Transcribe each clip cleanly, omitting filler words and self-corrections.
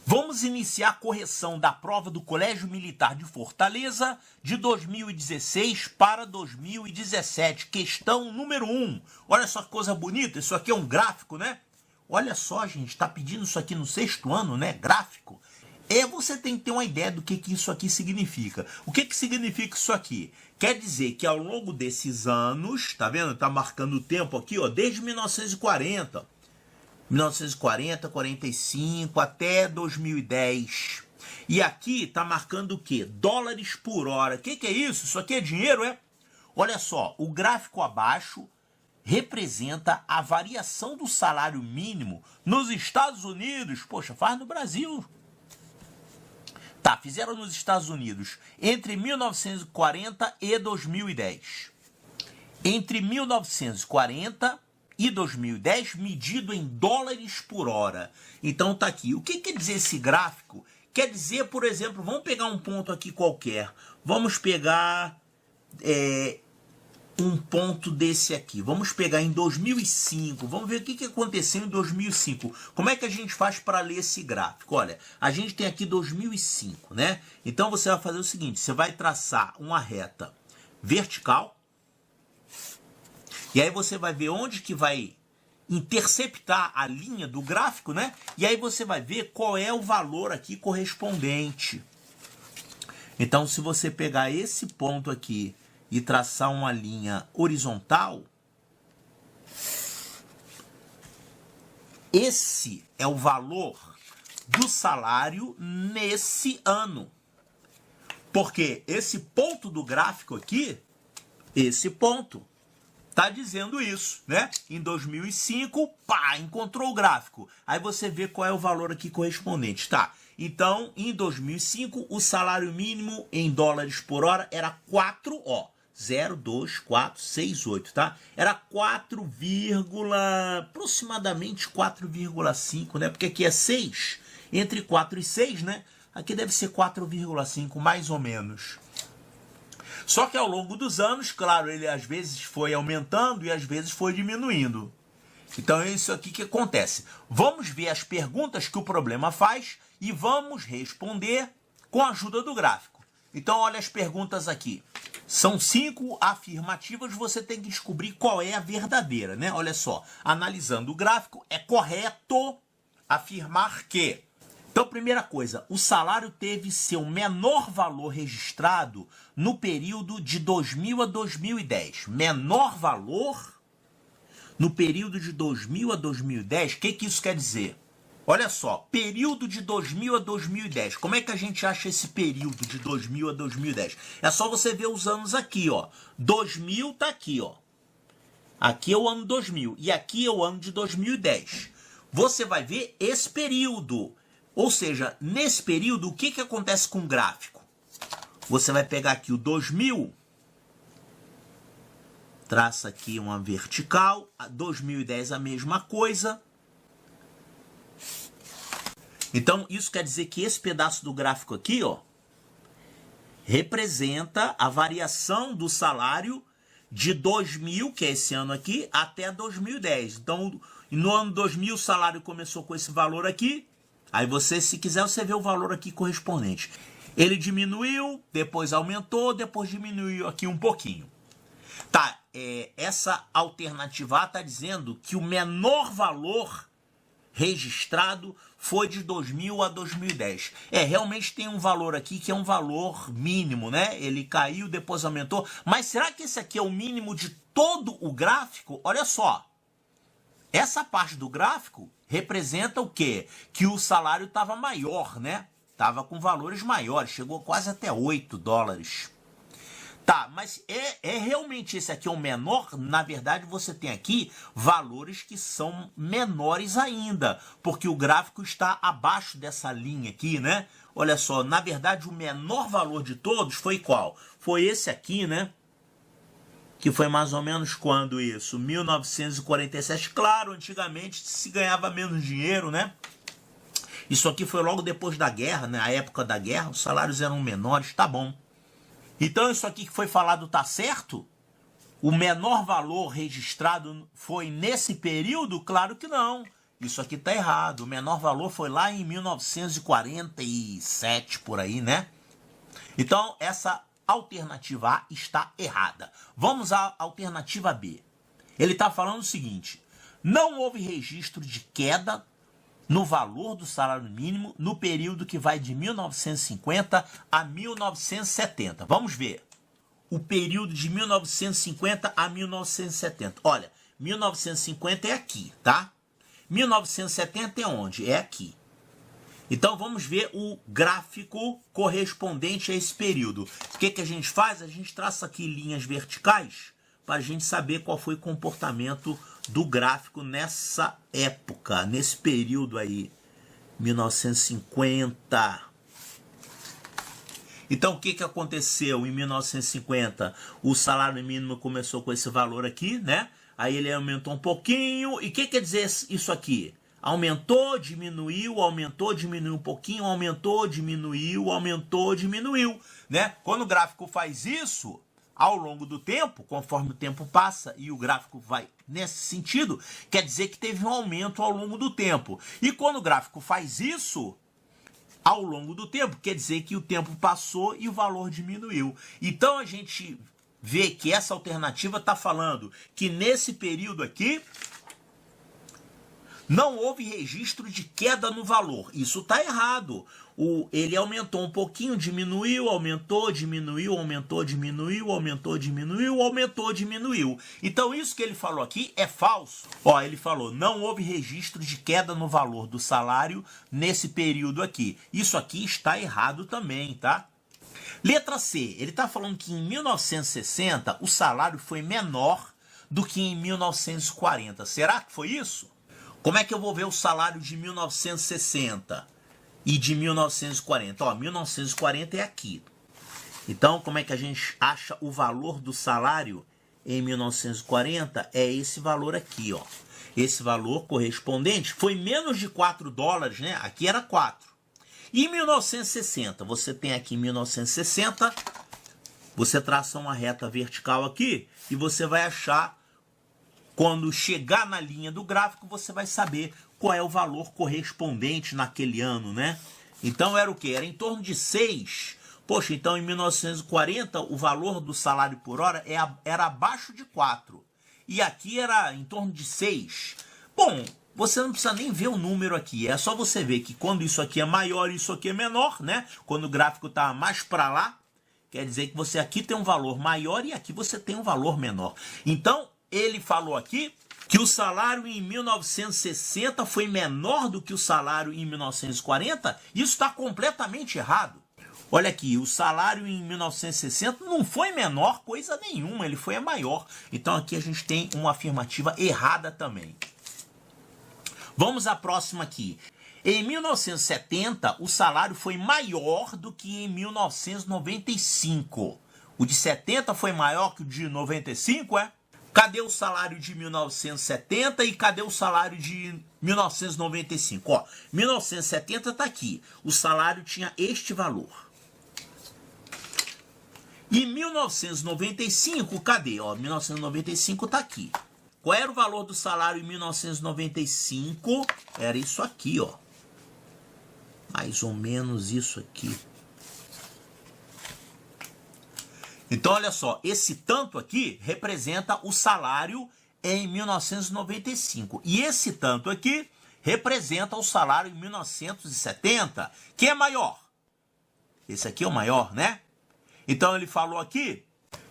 Vamos iniciar a correção da prova do Colégio Militar de Fortaleza de 2016 para 2017. Questão número 1. Olha só que coisa bonita, isso aqui é um gráfico, né? Olha só, gente, está pedindo isso aqui no 6º ano, né? Gráfico. Você tem que ter uma ideia do que isso aqui significa. O que significa isso aqui? Quer dizer que ao longo desses anos, tá vendo? Tá marcando o tempo aqui, ó, desde 1940, 45 até 2010. E aqui tá marcando o quê? Dólares por hora. O que é isso? Isso aqui é dinheiro, é? Olha só, o gráfico abaixo representa a variação do salário mínimo nos Estados Unidos. Poxa, faz no Brasil. Tá, fizeram nos Estados Unidos entre 1940 e 2010. Entre 1940 e 2010, medido em dólares por hora. Então tá aqui. O que quer dizer esse gráfico? Quer dizer, por exemplo, vamos pegar um ponto aqui qualquer. Vamos pegar um ponto desse aqui. Vamos pegar em 2005. Vamos ver o que aconteceu em 2005. Como é que a gente faz para ler esse gráfico? Olha, a gente tem aqui 2005, né? Então você vai fazer o seguinte, você vai traçar uma reta vertical. E aí você vai ver onde que vai interceptar a linha do gráfico, né? E aí você vai ver qual é o valor aqui correspondente. Então, se você pegar esse ponto aqui e traçar uma linha horizontal, esse é o valor do salário nesse ano. Porque esse ponto do gráfico aqui, esse ponto, tá dizendo isso, né? Em 2005, pá, encontrou o gráfico. Aí você vê qual é o valor aqui correspondente, tá? Então, em 2005, o salário mínimo em dólares por hora era 4, ó, 0,2468, tá? Era 4, aproximadamente 4,5, né? Porque aqui é 6, entre 4 e 6, né? Aqui deve ser 4,5, mais ou menos. Só que ao longo dos anos, claro, ele às vezes foi aumentando e às vezes foi diminuindo. Então é isso aqui que acontece. Vamos ver as perguntas que o problema faz e vamos responder com a ajuda do gráfico. Então olha as perguntas aqui. São 5 afirmativas, você tem que descobrir qual é a verdadeira, né? Olha só, analisando o gráfico, é correto afirmar que... Então, primeira coisa, o salário teve seu menor valor registrado no período de 2000 a 2010. Menor valor no período de 2000 a 2010. O que isso quer dizer? Olha só, período de 2000 a 2010. Como é que a gente acha esse período de 2000 a 2010? É só você ver os anos aqui, ó. 2000 tá aqui, ó. Aqui é o ano 2000 e aqui é o ano de 2010. Você vai ver esse período. Ou seja, nesse período, o que acontece com o gráfico? Você vai pegar aqui o 2000, traça aqui uma vertical, a 2010 a mesma coisa. Então, isso quer dizer que esse pedaço do gráfico aqui, ó, representa a variação do salário de 2000, que é esse ano aqui, até 2010. Então, no ano 2000, o salário começou com esse valor aqui. Aí você, se quiser, você vê o valor aqui correspondente. Ele diminuiu, depois aumentou, depois diminuiu aqui um pouquinho. Tá, essa alternativa A está dizendo que o menor valor registrado foi de 2000 a 2010. Realmente tem um valor aqui que é um valor mínimo, né? Ele caiu, depois aumentou. Mas será que esse aqui é o mínimo de todo o gráfico? Olha só. Essa parte do gráfico representa o quê? Que o salário estava maior, né? Estava com valores maiores, chegou quase até 8 dólares. Tá, mas realmente esse aqui é o menor? Na verdade, você tem aqui valores que são menores ainda, porque o gráfico está abaixo dessa linha aqui, né? Olha só, na verdade, o menor valor de todos foi qual? Foi esse aqui, né? Que foi mais ou menos quando isso? 1947. Claro, antigamente se ganhava menos dinheiro, né? Isso aqui foi logo depois da guerra, né? A época da guerra, os salários eram menores, tá bom. Então isso aqui que foi falado tá certo? O menor valor registrado foi nesse período? Claro que não. Isso aqui está errado. O menor valor foi lá em 1947, por aí, né? Então, essa alternativa A está errada. Vamos à alternativa B. Ele está falando o seguinte: não houve registro de queda no valor do salário mínimo no período que vai de 1950 a 1970. Vamos ver. O período de 1950 a 1970. Olha, 1950 é aqui, tá? 1970 é onde? É aqui. Então, vamos ver o gráfico correspondente a esse período. O que a gente faz? A gente traça aqui linhas verticais para a gente saber qual foi o comportamento do gráfico nessa época, nesse período aí, 1950. Então, o que aconteceu em 1950? O salário mínimo começou com esse valor aqui, né? Aí ele aumentou um pouquinho. E o que quer dizer isso aqui? Aumentou, diminuiu, aumentou, diminuiu um pouquinho, aumentou, diminuiu, né? Quando o gráfico faz isso, ao longo do tempo, conforme o tempo passa e o gráfico vai nesse sentido, quer dizer que teve um aumento ao longo do tempo. E quando o gráfico faz isso, ao longo do tempo, quer dizer que o tempo passou e o valor diminuiu. Então a gente vê que essa alternativa está falando que nesse período aqui não houve registro de queda no valor. Isso está errado. Ele aumentou um pouquinho, diminuiu, aumentou, diminuiu, aumentou, diminuiu, aumentou, diminuiu, aumentou, diminuiu. Então isso que ele falou aqui é falso. Ó, ele falou, não houve registro de queda no valor do salário nesse período aqui. Isso aqui está errado também, tá? Letra C, ele está falando que em 1960 o salário foi menor do que em 1940. Será que foi isso? Como é que eu vou ver o salário de 1960 e de 1940? Ó, 1940 é aqui. Então, como é que a gente acha o valor do salário em 1940? É esse valor aqui, ó. Esse valor correspondente foi menos de 4 dólares, né? Aqui era 4. E em 1960, você tem aqui em 1960, você traça uma reta vertical aqui e você vai achar. Quando chegar na linha do gráfico, você vai saber qual é o valor correspondente naquele ano, né? Então era o quê? Era em torno de 6. Poxa, então em 1940 o valor do salário por hora era abaixo de 4. E aqui era em torno de 6. Bom, você não precisa nem ver o número aqui. É só você ver que quando isso aqui é maior e isso aqui é menor, né? Quando o gráfico está mais para lá, quer dizer que você aqui tem um valor maior e aqui você tem um valor menor. Então, ele falou aqui que o salário em 1960 foi menor do que o salário em 1940. Isso está completamente errado. Olha aqui, o salário em 1960 não foi menor coisa nenhuma, ele foi maior. Então aqui a gente tem uma afirmativa errada também. Vamos à próxima aqui. Em 1970, o salário foi maior do que em 1995. O de 70 foi maior que o de 95, é? Cadê o salário de 1970 e cadê o salário de 1995? Ó, 1970 está aqui. O salário tinha este valor. E 1995, cadê? Ó, 1995 está aqui. Qual era o valor do salário em 1995? Era isso aqui, ó. Mais ou menos isso aqui. Então, olha só, esse tanto aqui representa o salário em 1995. E esse tanto aqui representa o salário em 1970, que é maior. Esse aqui é o maior, né? Então, ele falou aqui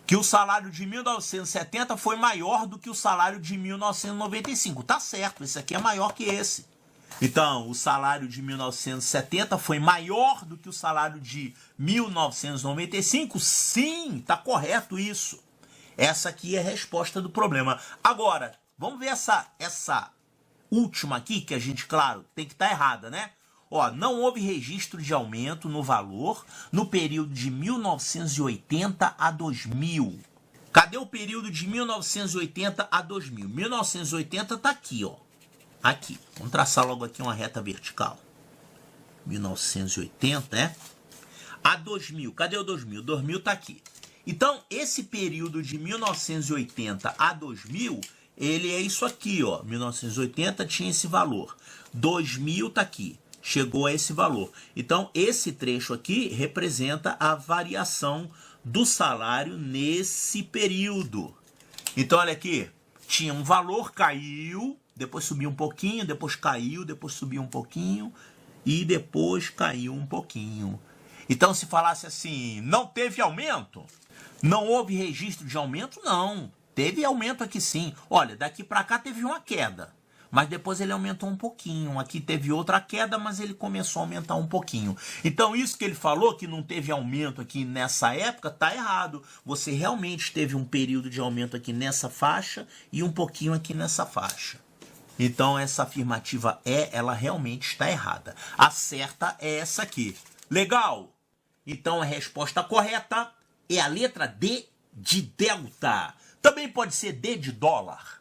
que o salário de 1970 foi maior do que o salário de 1995. Tá certo, esse aqui é maior que esse. Então, o salário de 1970 foi maior do que o salário de 1995? Sim, tá correto isso. Essa aqui é a resposta do problema. Agora, vamos ver essa última aqui, que a gente, claro, tem que estar errada, né? Ó, não houve registro de aumento no valor no período de 1980 a 2000. Cadê o período de 1980 a 2000? 1980 tá aqui, ó. Aqui, vamos traçar logo aqui uma reta vertical. 1980, né? A 2000, cadê o 2000? 2000 tá aqui. Então, esse período de 1980 a 2000 ele é isso aqui, ó. 1980 tinha esse valor. 2000 tá aqui. Chegou a esse valor. Então, esse trecho aqui representa a variação do salário nesse período. Então, olha aqui. Tinha um valor, caiu, depois subiu um pouquinho, depois caiu, depois subiu um pouquinho e depois caiu um pouquinho. Então, se falasse assim, não teve aumento? Não houve registro de aumento? Não. Teve aumento aqui sim. Olha, daqui para cá teve uma queda. Mas depois ele aumentou um pouquinho. Aqui teve outra queda, mas ele começou a aumentar um pouquinho. Então isso que ele falou, que não teve aumento aqui nessa época, tá errado. Você realmente teve um período de aumento aqui nessa faixa e um pouquinho aqui nessa faixa. Então essa afirmativa ela realmente está errada. A certa é essa aqui. Legal? Então a resposta correta é a letra D de delta. Também pode ser D de dólar.